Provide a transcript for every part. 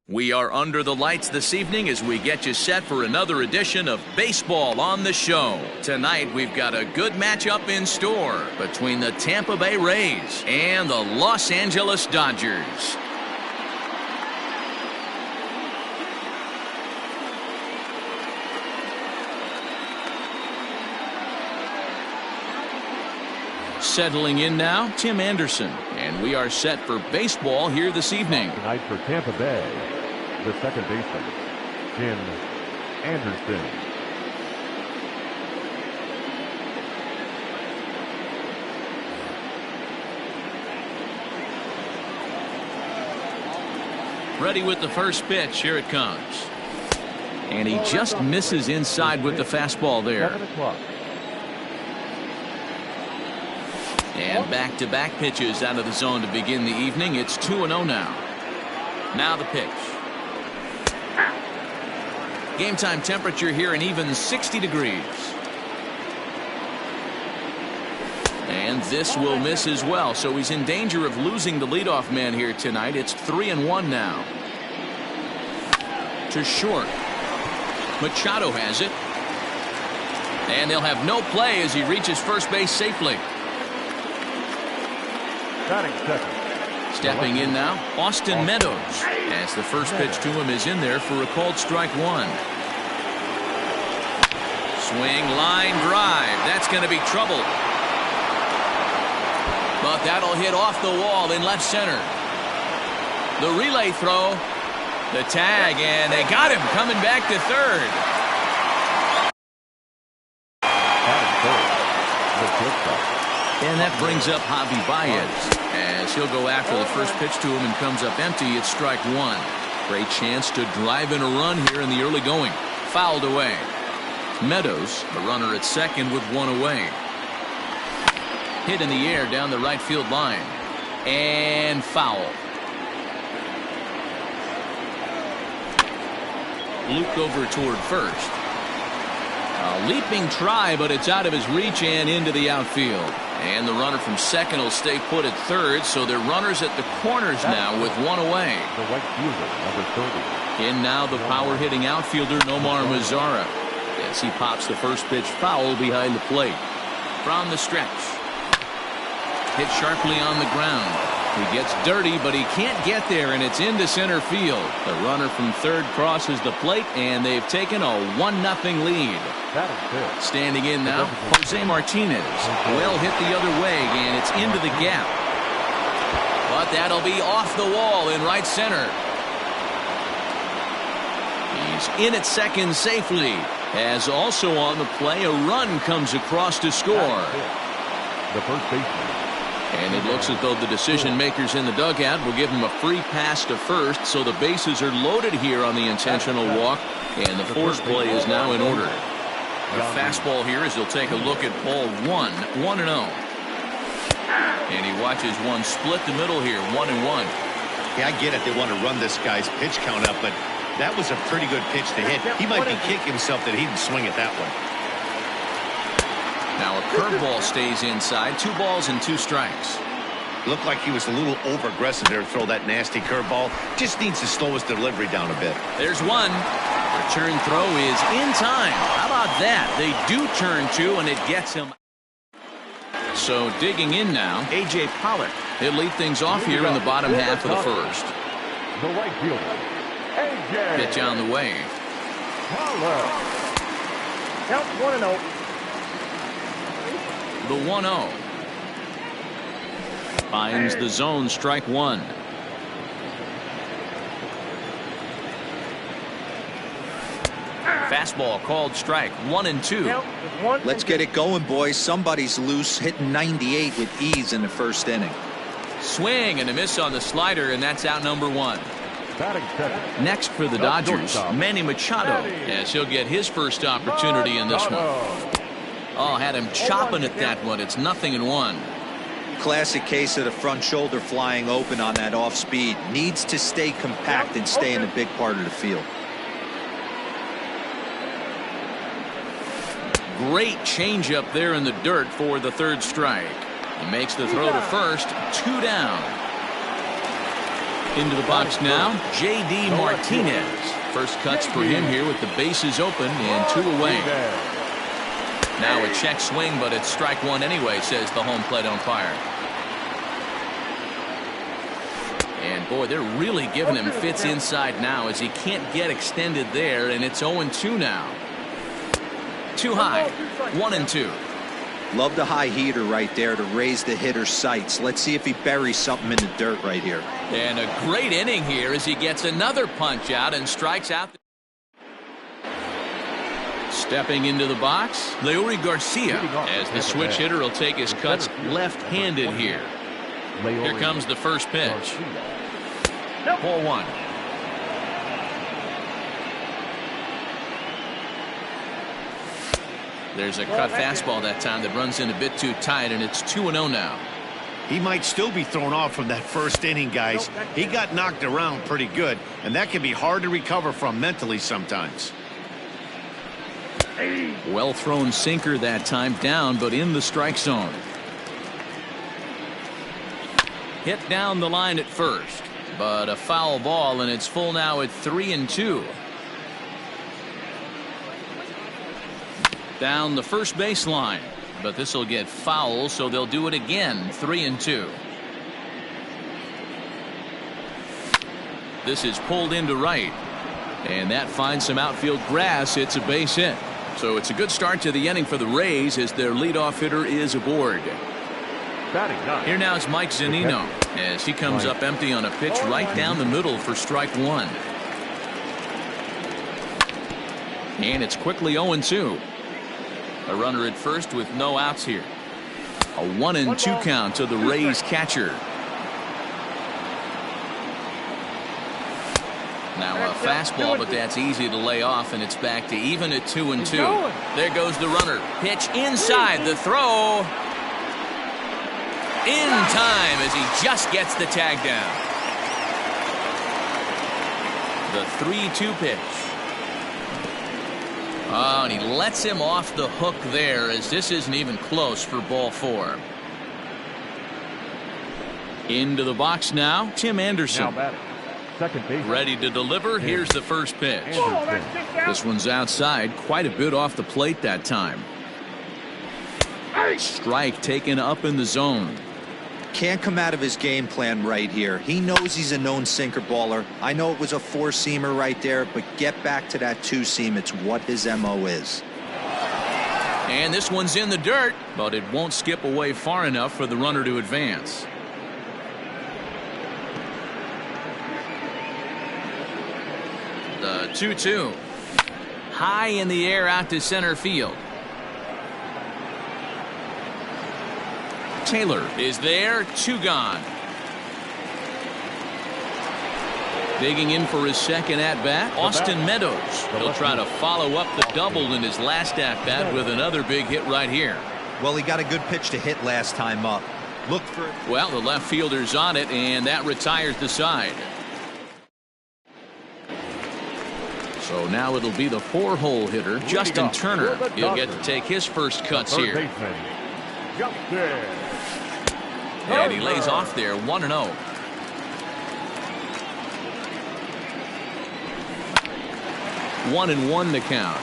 We are under the lights this evening as we get you set for another edition of Baseball on the Show. Tonight, we've got a good matchup in store between the Tampa Bay Rays and the Los Angeles Dodgers. Settling in now, Tim Anderson, and we are set for baseball here this evening. Tonight for Tampa Bay, the second baseman, Tim Anderson. Ready with the first pitch. Here it comes. And he just misses inside with the fastball there. 7 o'clock. And back-to-back pitches out of the zone to begin the evening. It's 2-0 now. Now the pitch. Game time temperature here an even 60 degrees. And this will miss as well, so he's in danger of losing the leadoff man here tonight. It's 3-1 now. To short. Machado has it. And they'll have no play as he reaches first base safely. Batting second. Stepping in now, Austin Meadows, as the first pitch to him is in there for a called strike one. Swing, line drive. That's going to be trouble. But that'll hit off the wall in left center. The relay throw, the tag, and they got him coming back to third. Batting third. The shortstop. And that brings up Javi Baez as he'll go after the first pitch to him and comes up empty. It's strike one. Great chance to drive in a run here in the early going. Fouled away. Meadows, the runner at second with one away. Hit in the air down the right field line. And foul. Looped over toward first. A leaping try, but it's out of his reach and into the outfield. And the runner from second will stay put at third, so they're runners at the corners now with one away. The right fielder, number 30. In now the power-hitting outfielder, Nomar Mazara, as he pops the first pitch foul behind the plate. From the stretch. Hit sharply on the ground. He gets dirty, but he can't get there, and it's into center field. The runner from third crosses the plate, and they've taken a 1-0 lead. Standing in now, Jose Martinez. Well hit the other way, and it's into the gap. But that'll be off the wall in right center. He's in at second safely, as also on the play, a run comes across to score. The first baseman. And it looks as though the decision makers in the dugout will give him a free pass to first, so the bases are loaded here on the intentional walk, and the force play is now in order. The fastball here as he'll take a look at ball 1-0. And he watches one split the middle here, 1-1. Yeah, I get it. They want to run this guy's pitch count up, but that was a pretty good pitch to hit. He might be kicking himself that he didn't swing at that one. Now a curveball stays inside. 2 balls and 2 strikes. Looked like he was a little over-aggressive there to throw that nasty curveball. Just needs to slow his delivery down a bit. There's one. Return throw is in time. How about that? They do turn 2, and it gets him. So digging in now, A.J. Pollock. He'll lead things off here in the bottom half of the first. The right fielder, A.J. Pitch on the way. Pollock. Count 1-0. The 1-0. Finds the zone, strike one. Fastball called strike, 1-2. Let's get it going, boys. Somebody's loose, hitting 98 with ease in the first inning. Swing and a miss on the slider, and that's out number 1. Batting second. Next for the Dodgers, Manny Machado, as he'll get his first opportunity in this one. Oh, had him chopping at that one. It's 0-1. Classic case of the front shoulder flying open on that off speed. Needs to stay compact and stay in a big part of the field. Great changeup there in the dirt for the third strike. He makes the throw to first, 2 down. Into the box now, J.D. Martinez. First cuts for him here with the bases open and 2 away. Now a check swing, but it's strike one anyway, says the home plate umpire. And boy, they're really giving him fits inside now as he can't get extended there, and it's 0-2 now. Too high, 1-2. Love the high heater right there to raise the hitter's sights. Let's see if he buries something in the dirt right here. And a great inning here as he gets another punch out and strikes out. Stepping into the box, Leury Garcia, as the switch hitter will take his cuts left-handed here. Here comes the first pitch. 4-1. There's a cut fastball that time that runs in a bit too tight, and it's 2-0 now. He might still be thrown off from that first inning, guys. He got knocked around pretty good, and that can be hard to recover from mentally sometimes. Well thrown sinker that time, down but in the strike zone. Hit down the line at first, but a foul ball, and it's full now at 3-2. Down the first baseline, but this will get foul, so they'll do it again. 3-2. This is pulled into right, and that finds some outfield grass. It's a base hit. So it's a good start to the inning for the Rays as their leadoff hitter is aboard. Here now is Mike Zunino as he comes up empty on a pitch right down the middle for strike one. And it's quickly 0-2. A runner at first with no outs here. A 1-2 count to the Rays catcher. Now a fastball, but that's easy to lay off, and it's back to even at 2-2. There goes the runner. Pitch inside. The throw in time as he just gets the tag down. The 3-2 pitch. Oh, and he lets him off the hook there as this isn't even close for ball 4. Into the box now, Tim Anderson. Ready to deliver. Here's the first pitch. This one's outside, quite a bit off the plate that time. Strike taken up in the zone. Can't come out of his game plan right here. He knows he's a known sinker baller. I know it was a 4-seamer right there, but get back to that 2-seam. It's what his MO is. And this one's in the dirt, but it won't skip away far enough for the runner to advance. The 2-2. High in the air out to center field. Taylor is there. 2 gone. Digging in for his second at-bat, Austin Meadows. He'll try to follow up the double in his last at-bat with another big hit right here. Well, he got a good pitch to hit last time up. Look for it. Well, the left fielder's on it, and that retires the side. So now it'll be the 4-hole hitter, Justin Turner. He'll get to take his first cuts here. And he lays off there, 1-0. One and 1 to count.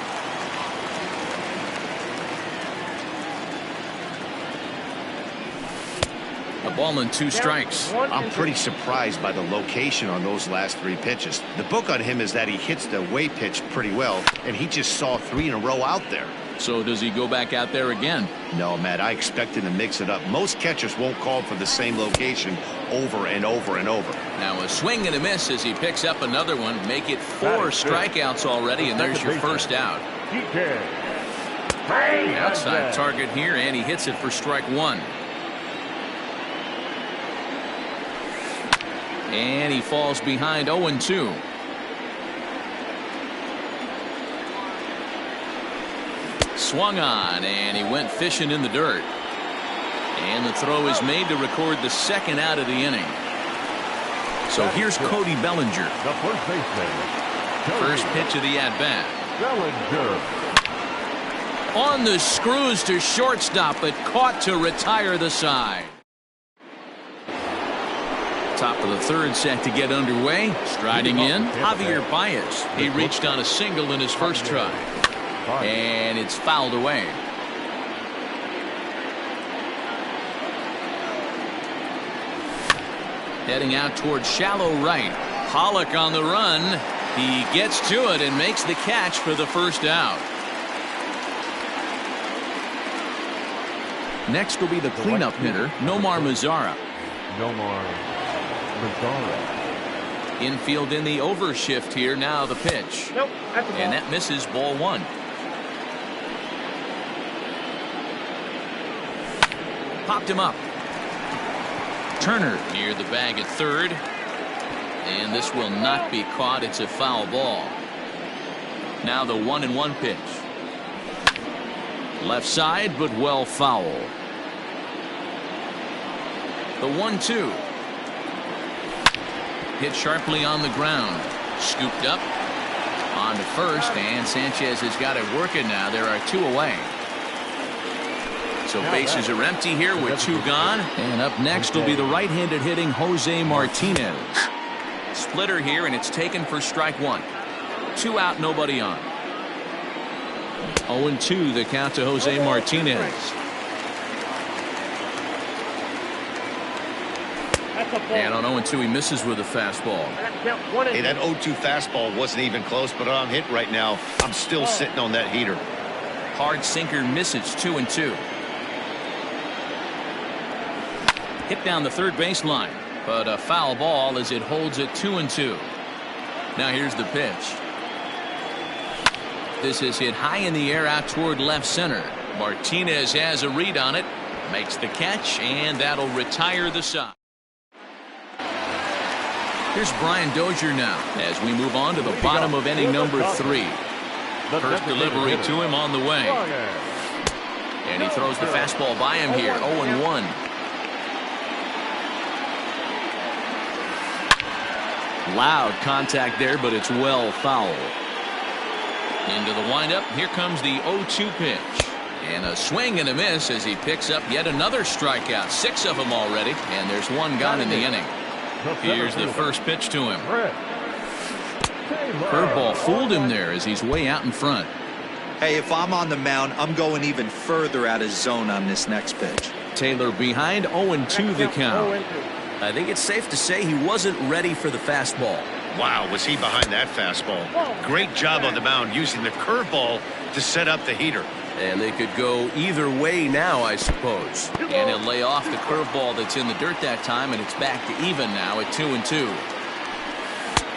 A ball and 2 strikes. I'm pretty surprised by the location on those last 3 pitches. The book on him is that he hits the away pitch pretty well, and he just saw 3 in a row out there. So does he go back out there again? No, Matt, I expect him to mix it up. Most catchers won't call for the same location over and over and over. Now a swing and a miss as he picks up another one. Make it 4 strikeouts already, and there's your first out. Outside target here, and he hits it for strike 1. And he falls behind 0-2. Swung on, and he went fishing in the dirt. And the throw is made to record the second out of the inning. So here's Cody Bellinger. The first baseman. First pitch of the at-bat. On the screws to shortstop, but caught to retire the side. Top of the third set to get underway. Striding in, Javier Baez. He reached on a single in his first try. And it's fouled away. Heading out towards shallow right. Pollock on the run. He gets to it and makes the catch for the first out. Next will be the cleanup hitter, Nomar Mazara. Infield in the overshift here. Now the pitch. Nope, that's a ball. And that misses, ball one. Popped him up. Turner near the bag at third. And this will not be caught. It's a foul ball. Now the 1-1 pitch. Left side, but well foul. The 1-2. Hit sharply on the ground. Scooped up. On to first, and Sanchez has got it working now. There are two away. So bases are empty here with two gone. And up next will be the right-handed hitting Jose Martinez. Splitter here, and it's taken for strike one. 2 out, nobody on. 0-2 the count to Jose Martinez. And on 0-2 he misses with a fastball. Hey, that 0-2 fastball wasn't even close, but I'm hit right now. I'm still sitting on that heater. Hard sinker misses. 2-2. Hit down the third baseline, but a foul ball as it holds it 2-2. Now here's the pitch. This is hit high in the air out toward left center. Martinez has a read on it, makes the catch, and that'll retire the side. Here's Brian Dozier now as we move on to the bottom of inning number 3. First delivery to him on the way. And he throws the fastball by him here. 0-1. Loud contact there, but it's well foul. Into the windup. Here comes the 0-2 pitch. And a swing and a miss as he picks up yet another strikeout. 6 of them already. And there's one gone in the inning. Here's the first pitch to him. Curveball fooled him there as he's way out in front. Hey, if I'm on the mound, I'm going even further out of zone on this next pitch. Taylor behind. 0-2 the count. I think it's safe to say he wasn't ready for the fastball. Wow, was he behind that fastball. Great job on the mound using the curveball to set up the heater. And they could go either way now, I suppose. And he'll lay off the curveball that's in the dirt that time, and it's back to even now at 2-2.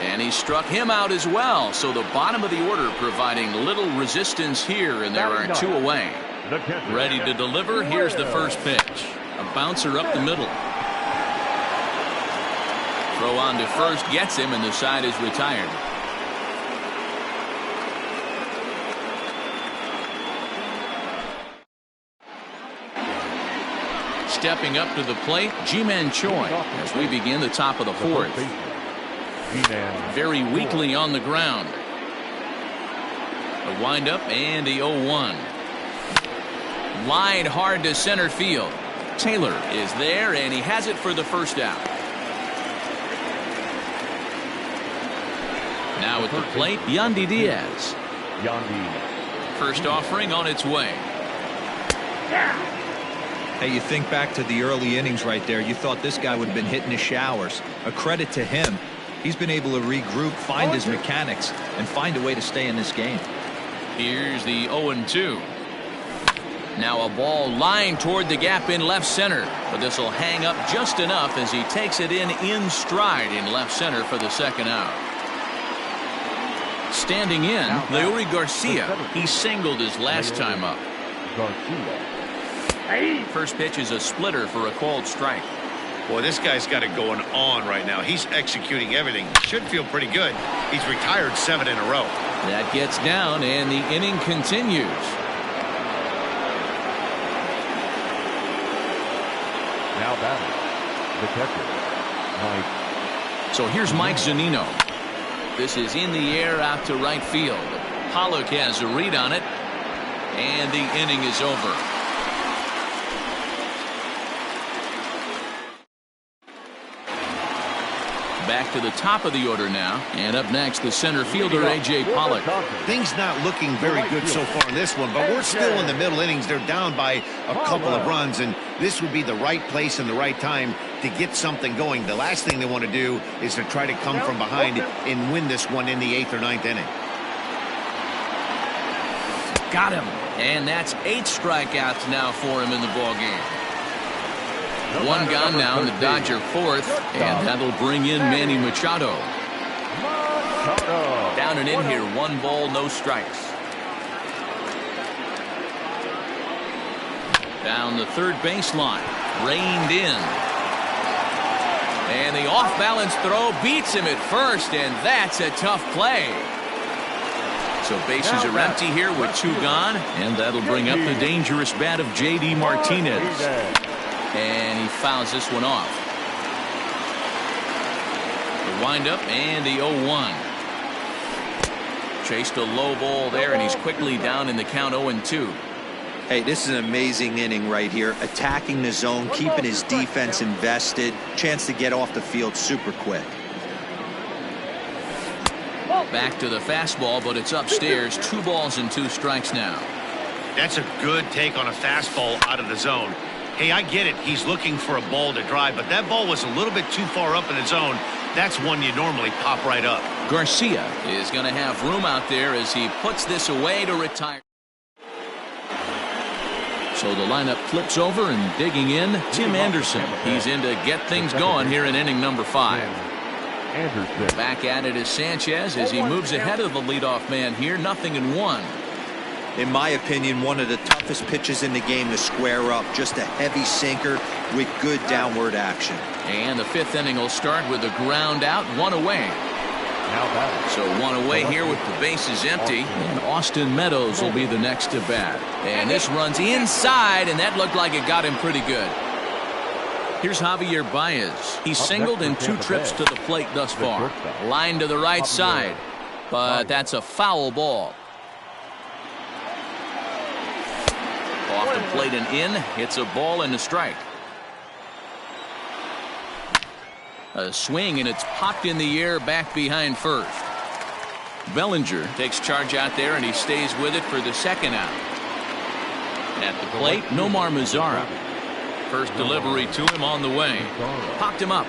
And he struck him out as well. So the bottom of the order providing little resistance here, and there are 2 away. Ready to deliver. Here's the first pitch. A bouncer up the middle. Throw on to first gets him, and the side is retired. Stepping up to the plate, Ji-Man Choi as we begin the top of the 4th. Very weakly on the ground. A windup and the 0-1. Line hard to center field. Taylor is there, and he has it for the first out. Now at the plate, Yandy Diaz. First offering on its way. Hey, you think back to the early innings right there. You thought this guy would have been hitting the showers. A credit to him. He's been able to regroup, find his mechanics, and find a way to stay in this game. Here's the 0-2. Now a ball lined toward the gap in left center. But this will hang up just enough as he takes it in stride in left center for the second out. Standing in, Leury Garcia. He singled his last time up. First pitch is a splitter for a called strike. Boy, this guy's got it going on right now. He's executing everything. Should feel pretty good. He's retired 7 in a row. That gets down, and the inning continues. Now batting, the catcher, Mike. So here's Mike Zunino. This is in the air out to right field. Pollock has a read on it, and the inning is over. Back to the top of the order now. And up next, the center fielder, A.J. Pollock. Things not looking very good so far in this one, but we're still in the middle innings. They're down by a couple of runs, and this would be the right place and the right time to get something going. The last thing they want to do is to try to come from behind and win this one in the 8th or 9th inning. Got him. And that's 8 strikeouts now for him in the ballgame. One gone now in the Dodger 4th, and that'll bring in Manny Machado. Down and in here, 1 ball, no strikes. Down the third baseline, reined in. And the off-balance throw beats him at first, and that's a tough play. So bases are empty here with 2 gone, and that'll bring up the dangerous bat of J.D. Martinez. And he fouls this one off. The windup and the 0-1. Chased a low ball there, and he's quickly down in the count 0-2. Hey, this is an amazing inning right here. Attacking the zone, keeping his defense invested. Chance to get off the field super quick. Back to the fastball, but it's upstairs. 2 balls and 2 strikes now. That's a good take on a fastball out of the zone. Hey, I get it. He's looking for a ball to drive, but that ball was a little bit too far up in the zone. That's one you normally pop right up. Garcia is going to have room out there as he puts this away to retire. So the lineup flips over, and digging in, Tim Anderson. He's in to get things going here in inning number 5. Back at it is Sanchez as he moves ahead of the leadoff man here. 0-1. In my opinion, one of the toughest pitches in the game to square up. Just a heavy sinker with good downward action. And the 5th inning will start with a ground out, 1 away. So 1 away here with the bases empty. And Austin Meadows will be the next to bat. And this runs inside, and that looked like it got him pretty good. Here's Javier Baez. He's singled in 2 trips to the plate thus far. Line to the right side, but that's a foul ball. Off the plate and in. It's a ball and a strike. A swing, and it's popped in the air back behind first. Bellinger takes charge out there, and he stays with it for the 2nd out. At the plate, Nomar Mazara. First delivery to him on the way. Popped him up.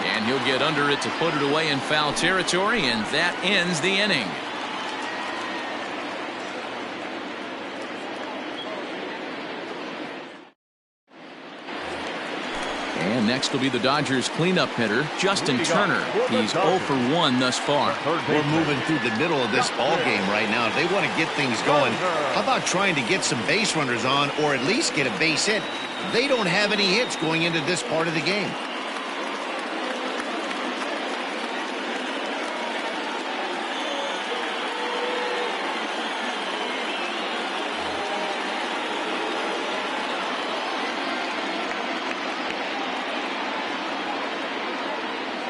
And he'll get under it to put it away in foul territory, and that ends the inning. And next will be the Dodgers cleanup hitter, Justin Turner. He's 0 for 1 thus far. We're moving through the middle of this ball game right now. If they want to get things going, how about trying to get some base runners on, or at least get a base hit? They don't have any hits going into this part of the game.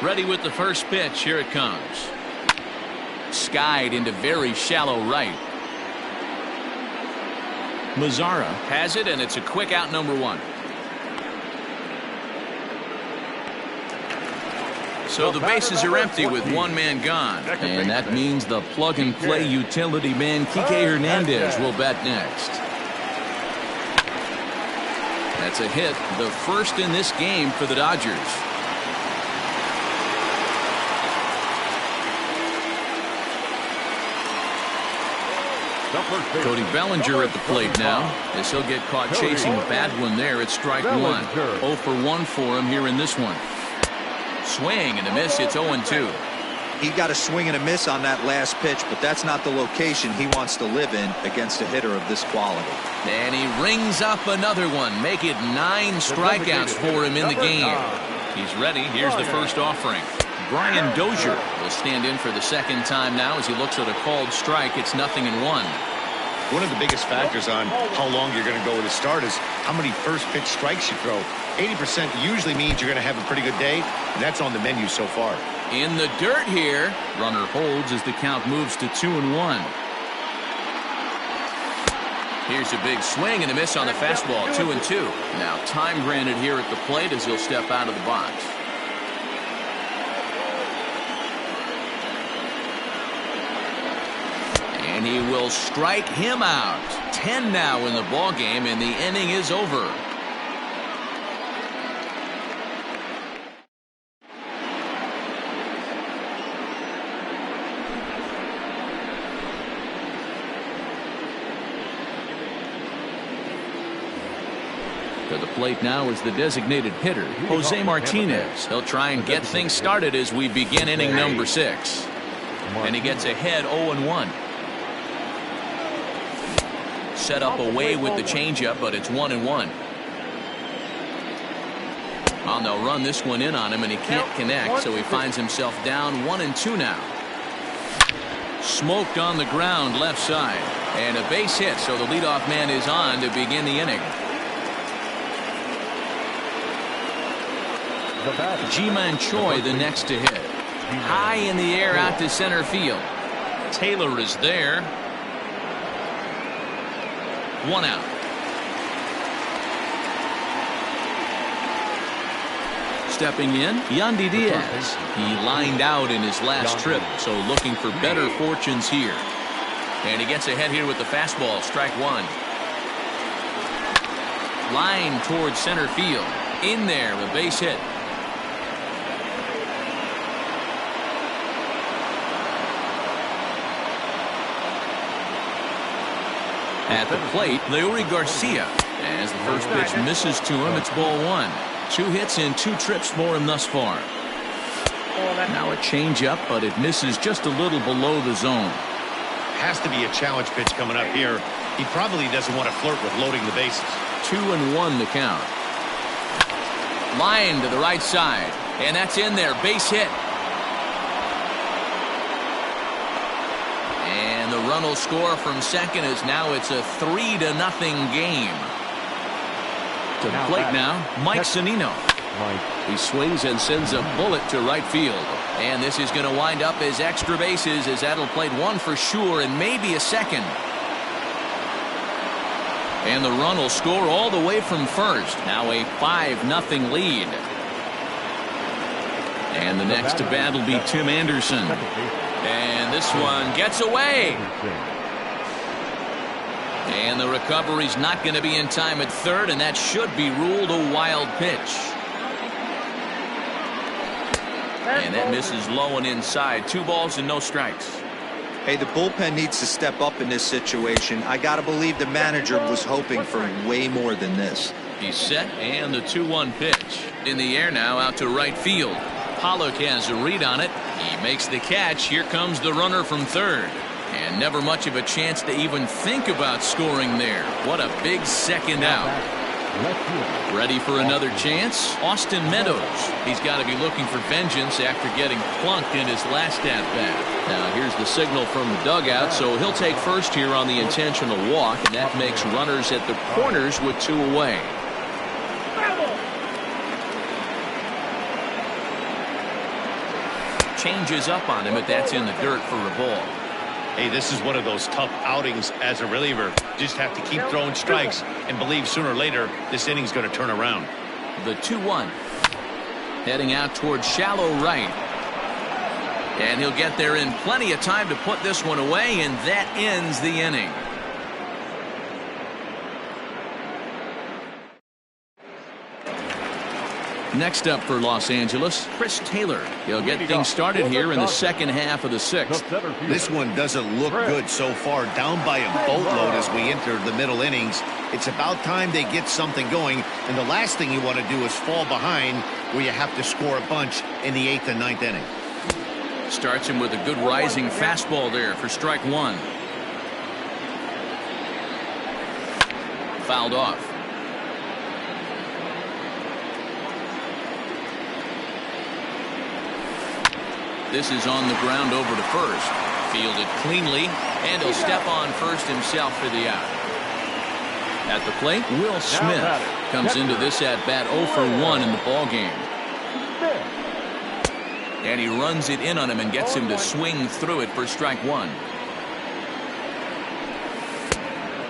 Ready with the first pitch. Here it comes. Skied into very shallow right. Mazara has it, and it's a quick out, number 1. So the bases are empty with 1 man gone. And that means the plug-and-play utility man, Kike Hernandez, will bat next. That's a hit, the first in this game for the Dodgers. Cody Bellinger at the plate now, as he'll get caught chasing a bad one there. It's strike 1. 0 for 1 for him here in this one. Swing and a miss. It's 0-2. He got a swing and a miss on that last pitch, but that's not the location he wants to live in against a hitter of this quality. And he rings up another one. Make it 9 strikeouts for him in the game. He's ready. Here's the first offering. Brian Dozier will stand in for the 2nd time now as he looks at a called strike. It's 0-1. One of the biggest factors on how long you're going to go with a start is how many first pitch strikes you throw. 80% usually means you're going to have a pretty good day, and that's on the menu so far. In the dirt here. Runner holds as the count moves to 2-1. Here's a big swing and a miss on the fastball, 2-2. Now time granted here at the plate as he'll step out of the box. And he will strike him out. 10 now in the ball game, and the inning is over. To the plate now is the designated hitter, Jose Martinez. He'll try and get things started as we begin inning number 6. And he gets ahead 0-1. Set up away with the changeup, but it's 1-1. Oh, they'll run this one in on him, and he can't connect, so he finds himself down 1-2 now. Smoked on the ground left side, and a base hit, so the leadoff man is on to begin the inning. Ji-Man Choi the next to hit. High in the air out to center field. Taylor is there. 1 out. Stepping in, Yandy Diaz. He lined out in his last trip, so looking for better fortunes here. And he gets ahead here with the fastball, strike 1. Line towards center field. In there, a base hit. At the plate, Leury Garcia. As the first pitch misses to him, it's ball 1. 2 hits and 2 trips for him thus far. Now a changeup, but it misses just a little below the zone. Has to be a challenge pitch coming up here. He probably doesn't want to flirt with loading the bases. 2-1 the count. Line to the right side, and that's in there. Base hit. And the run will score from second as now it's a 3-0 game. To the plate now, Mike Zunino. He swings and sends a bullet to right field. And this is going to wind up as extra bases, as that'll play 1 for sure and maybe a second. And the run will score all the way from first. Now a 5-0 lead. And the next to bat will be Tim Anderson. And this one gets away. And the recovery's not going to be in time at third, and that should be ruled a wild pitch. And that misses low and inside. 2 balls and no strikes. Hey, the bullpen needs to step up in this situation. I got to believe the manager was hoping for way more than this. He's set, and the 2-1 pitch. In the air now out to right field. Pollock has a read on it. He makes the catch. Here comes the runner from third. And never much of a chance to even think about scoring there. What a big second out. Ready for another chance? Austin Meadows. He's got to be looking for vengeance after getting plunked in his last at-bat. Now here's the signal from the dugout, so he'll take first here on the intentional walk, and that makes runners at the corners with 2 away. Changes up on him, but that's in the dirt for a ball. Hey, this is one of those tough outings as a reliever. Just have to keep throwing strikes and believe sooner or later this inning's going to turn around. The 2-1. Heading out towards shallow right. And he'll get there in plenty of time to put this one away, and that ends the inning. Next up for Los Angeles, Chris Taylor. He'll get things started here in the second half of the 6th. This one doesn't look good so far. Down by a boatload as we enter the middle innings. It's about time they get something going. And the last thing you want to do is fall behind where you have to score a bunch in the 8th and 9th inning. Starts him with a good rising fastball there for strike 1. Fouled off. This is on the ground over to first. Fielded cleanly, and he'll step on first himself for the out. At the plate, Will Smith comes into this at-bat 0 for 1 in the ballgame. And he runs it in on him and gets him to swing through it for strike 1.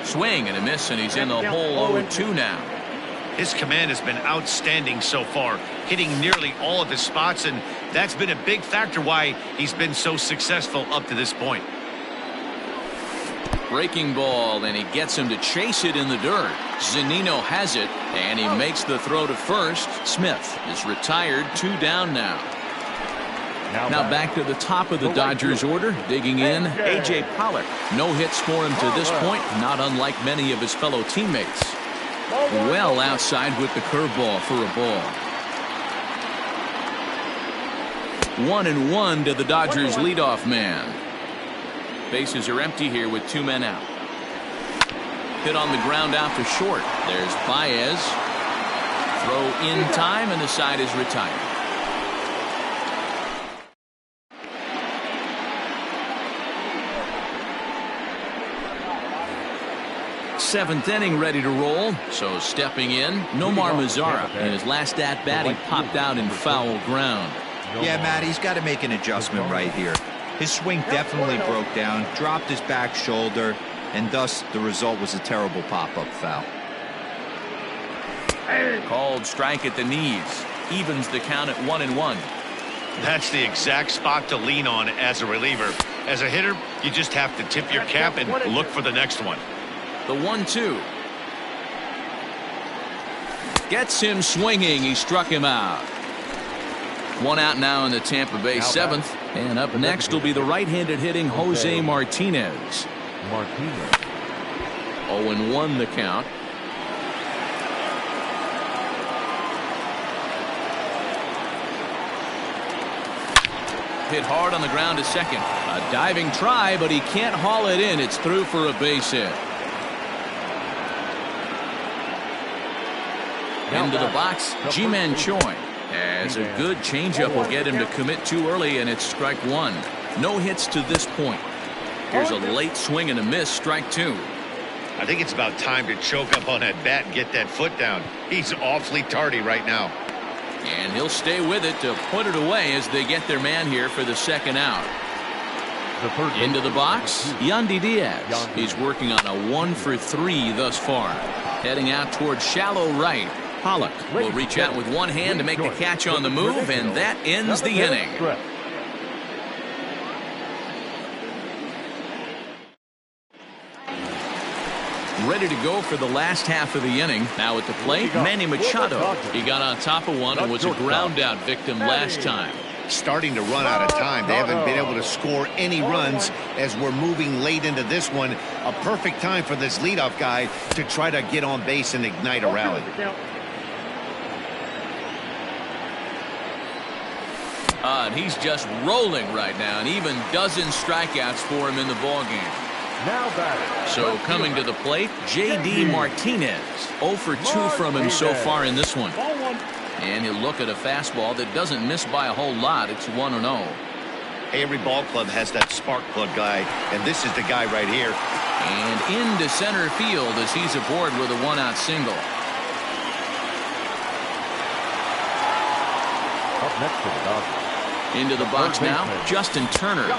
Swing and a miss, and he's in the hole 0-2 now. His command has been outstanding so far, hitting nearly all of his spots, and that's been a big factor why he's been so successful up to this point. Breaking ball, and he gets him to chase it in the dirt. Zunino has it, and he makes the throw to first. Smith is retired, 2 down now. Now back to the top of the Dodgers order, digging in, A.J. Pollock. No hits for him to this point, not unlike many of his fellow teammates. Well outside with the curveball for a ball. 1-1 to the Dodgers leadoff man. Bases are empty here with 2 men out. Hit on the ground out to short. There's Baez. Throw in time, and the side is retired. Seventh inning ready to roll. So stepping in, Nomar Mazara. In his last at-bat, he popped out in foul ground. Yeah, Matt, he's got to make an adjustment right here. His swing definitely broke down, dropped his back shoulder, and thus the result was a terrible pop-up foul. Called strike at the knees. Evens the count at 1-1. That's the exact spot to lean on as a reliever. As a hitter, you just have to tip your cap and look for the next one. The 1-2. Gets him swinging. He struck him out. 1 out now in the Tampa Bay 7th. And up next will be the right-handed hitting Jose Martinez. 0-1 the count. Hit hard on the ground to second. A diving try, but he can't haul it in. It's through for a base hit. Into the box, Ji-Man Choi. As a good changeup will get him to commit too early, and it's strike 1. No hits to this point. Here's a late swing and a miss, strike 2. I think it's about time to choke up on that bat and get that foot down. He's awfully tardy right now. And he'll stay with it to put it away as they get their man here for the second out. Into the box, Yandy Diaz. He's working on a 1-for-3 thus far. Heading out towards shallow right. Pollock will reach out with one hand to make the catch on the move, and that ends the inning. Ready to go for the last half of the inning. Now at the plate, Manny Machado. He got on top of one and was a ground out victim last time. Starting to run out of time. They haven't been able to score any runs as we're moving late into this one. A perfect time for this leadoff guy to try to get on base and ignite a rally. And he's just rolling right now, and even dozens strikeouts for him in the ballgame. So coming to the plate, J.D. Martinez. 0 for 2 from him so far in this one. And he'll look at a fastball that doesn't miss by a whole lot. It's 1-0. Every ball club has that spark plug guy, and this is the guy right here. And into center field as he's aboard with a 1-out single. Up next to the Dodgers. Into the box now, Justin Turner.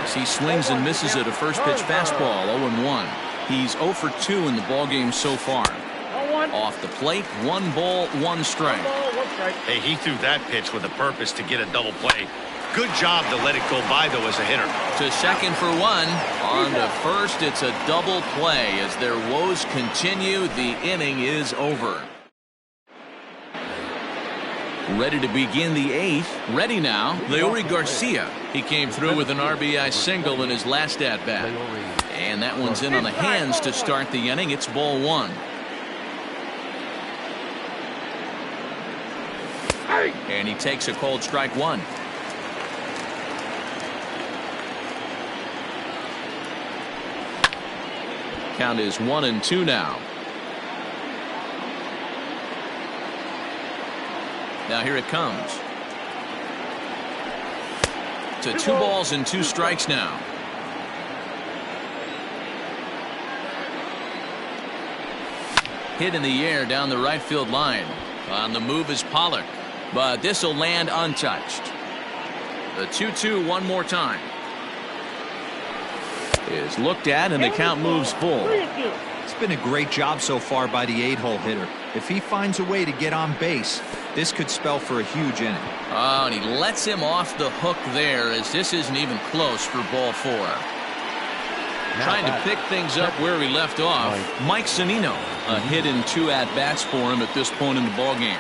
As he swings and misses at a first pitch fastball, 0-1. He's 0 for 2 in the ballgame so far. Off the plate, 1 ball, 1 strike. Hey, he threw that pitch with a purpose to get a double play. Good job to let it go by, though, as a hitter. To second for 1. On to first, it's a double play. As their woes continue, the inning is over. Ready to begin the 8th. Ready now, Leury Garcia. He came through with an RBI single in his last at-bat. And that one's in on the hands to start the inning. It's ball 1. And he takes a cold strike 1. Count is 1-2 now. Now here it comes. To 2 balls and 2 strikes now. Hit in the air down the right field line. On the move is Pollock, but this will land untouched. The 2-2 one more time. Is looked at and the count moves full. It's been a great job so far by the 8-hole hitter. If he finds a way to get on base, this could spell for a huge inning. Oh, and he lets him off the hook there, as this isn't even close for ball 4. Trying to pick things up where he left off, Mike Zunino. A hit and 2 at-bats for him at this point in the ballgame.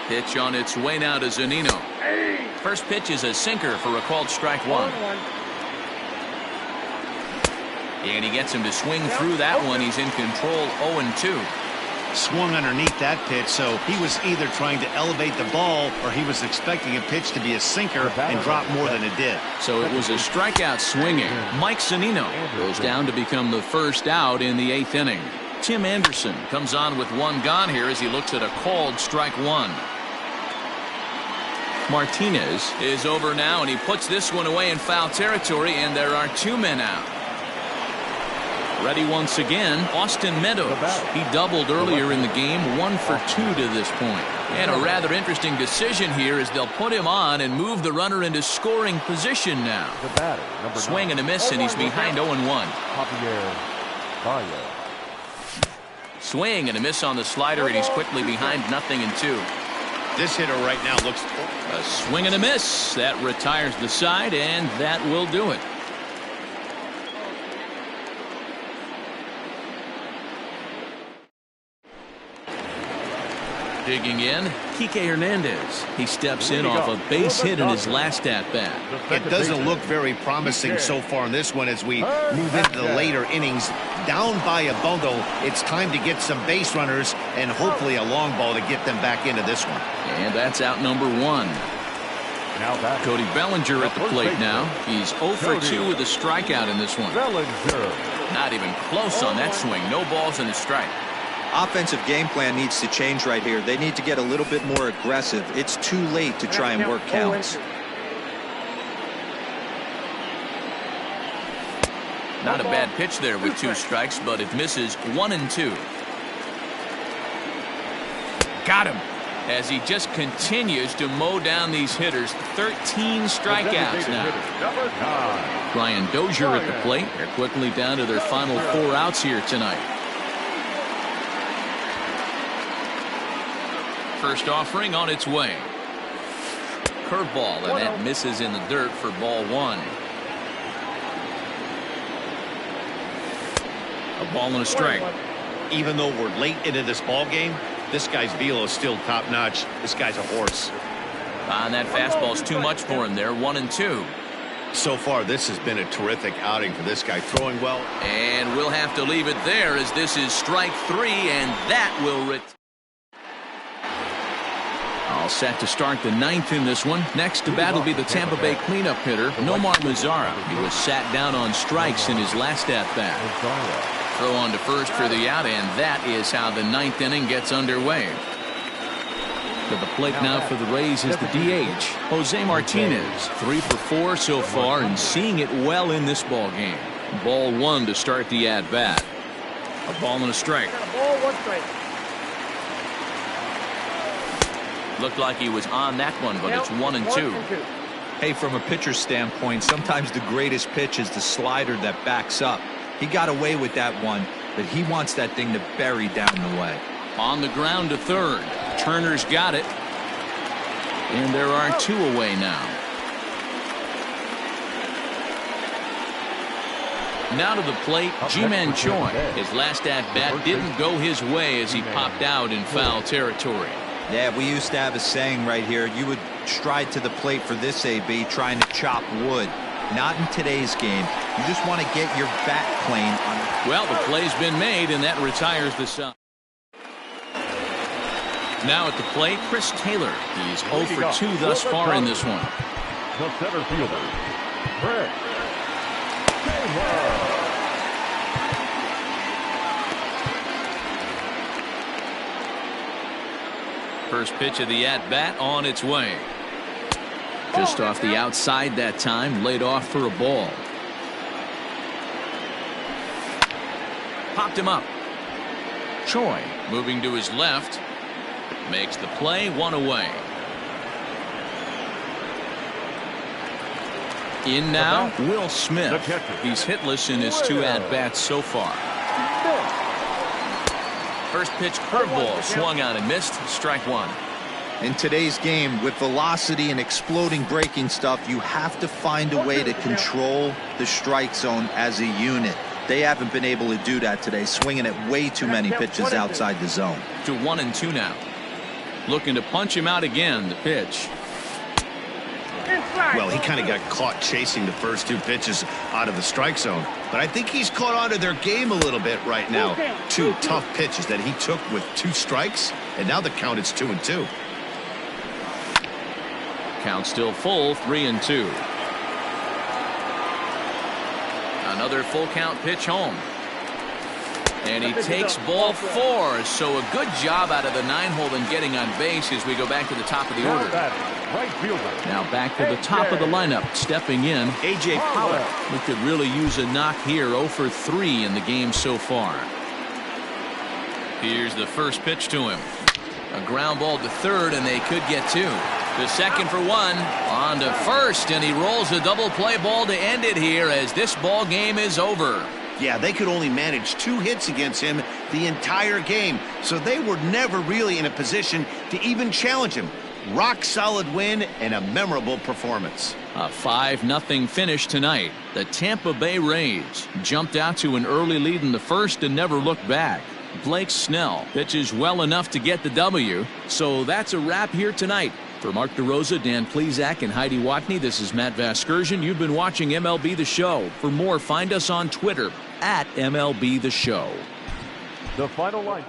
Pitch on its way now to Zunino. First pitch is a sinker for a called strike 1. And he gets him to swing through that one. He's in control, 0-2. Swung underneath that pitch, so he was either trying to elevate the ball or he was expecting a pitch to be a sinker and drop more than it did. So it was a strikeout swinging. Mike Zunino goes down to become the first out in the 8th inning. Tim Anderson comes on with 1 gone here as he looks at a called strike 1. Martinez is over now, and he puts this one away in foul territory, and there are 2 men out. Ready once again, Austin Meadows. He doubled earlier in the game, 1 for 2 to this point. And a rather interesting decision here is they'll put him on and move the runner into scoring position now. Swing and a miss, and he's behind 0-1. Swing and a miss on the slider, and he's quickly behind 0-2. This hitter right now looks... A swing and a miss. That retires the side, and that will do it. Digging in, Kike Hernandez. He steps in off a base hit in his last at-bat. It doesn't look very promising so far in this one as we move into the later innings. Down by a bundle, it's time to get some base runners and hopefully a long ball to get them back into this one. And that's out number 1. Cody Bellinger at the plate now. He's 0 for 2 with a strikeout in this one. Not even close on that swing. No balls and a strike. Offensive game plan needs to change right here. They need to get a little bit more aggressive. It's too late to try and work counts. Not a bad pitch there with 2 strikes, but it misses 1-2. Got him as he just continues to mow down these hitters. 13 strikeouts now. Brian Dozier at the plate. They're quickly down to their final 4 outs here tonight. First offering on its way. Curveball, and that misses in the dirt for ball 1. A ball and a strike. Even though we're late into this ball game, this guy's velo is still top notch. This guy's a horse. And that fastball's too much for him there. 1-2. So far, this has been a terrific outing for this guy, throwing well. And we'll have to leave it there as this is strike 3, and that will all set to start the 9th in this one. Next to bat will be the Tampa Bay cleanup hitter, Nomar Mazara. He was sat down on strikes in his last at-bat. Throw on to first for the out, and that is how the 9th inning gets underway. To the plate now for the Rays is the DH, Jose Martinez. 3 for 4 so far and seeing it well in this ball game. Ball 1 to start the at-bat. A ball and a strike. Ball 1 strike. Looked like he was on that one, but it's 1-2. Hey, from a pitcher's standpoint, sometimes the greatest pitch is the slider that backs up. He got away with that one, but he wants that thing to bury down the way. On the ground to third. Turner's got it. And there are 2 away now. Now to the plate, Ji-Man Choi. His last at-bat didn't go his way as he popped out in foul territory. Yeah, we used to have a saying right here. You would stride to the plate for this AB trying to chop wood. Not in today's game. You just want to get your bat plane on it. Well, the play's been made, and that retires the side. Now at the plate, Chris Taylor. He's 0 for 2 thus far in this one. The center fielder, Chris Taylor. First pitch of the at-bat on its way. Just off the outside that time, laid off for a ball. Popped him up. Choi moving to his left. Makes the play, 1 away. In now, Will Smith. The catcher. He's hitless in his 2 at-bats so far. First pitch curveball swung on and missed. Strike 1. In today's game, with velocity and exploding breaking stuff, you have to find a way to control the strike zone as a unit. They haven't been able to do that today, swinging at way too many pitches outside the zone. To 1-2 now. Looking to punch him out again. The pitch. Well, he kind of got caught chasing the first 2 pitches out of the strike zone. But I think he's caught onto their game a little bit right now. 2 tough pitches that he took with 2 strikes, and now the count is 2-2. Count still full, 3-2. Another full count pitch home. And he takes ball 4. So a good job out of the 9-hole in getting on base as we go back to the top of the order. Right fielder. Now back to the top of the lineup. Stepping in, A.J. Pollock. We could really use a knock here. 0 for 3 in the game so far. Here's the first pitch to him. A ground ball to third, and they could get 2. To second for 1. On to first, and he rolls a double play ball to end it here as this ball game is over. Yeah, they could only manage 2 hits against him the entire game, so they were never really in a position to even challenge him. Rock solid win and a memorable performance. A 5-0 finish tonight. The Tampa Bay Rays jumped out to an early lead in the first and never looked back. Blake Snell pitches well enough to get the W. So that's a wrap here tonight. For Mark DeRosa, Dan Plesac, and Heidi Watney, this is Matt Vasgersian. You've been watching MLB The Show. For more, find us on Twitter @MLB The Show. The final line.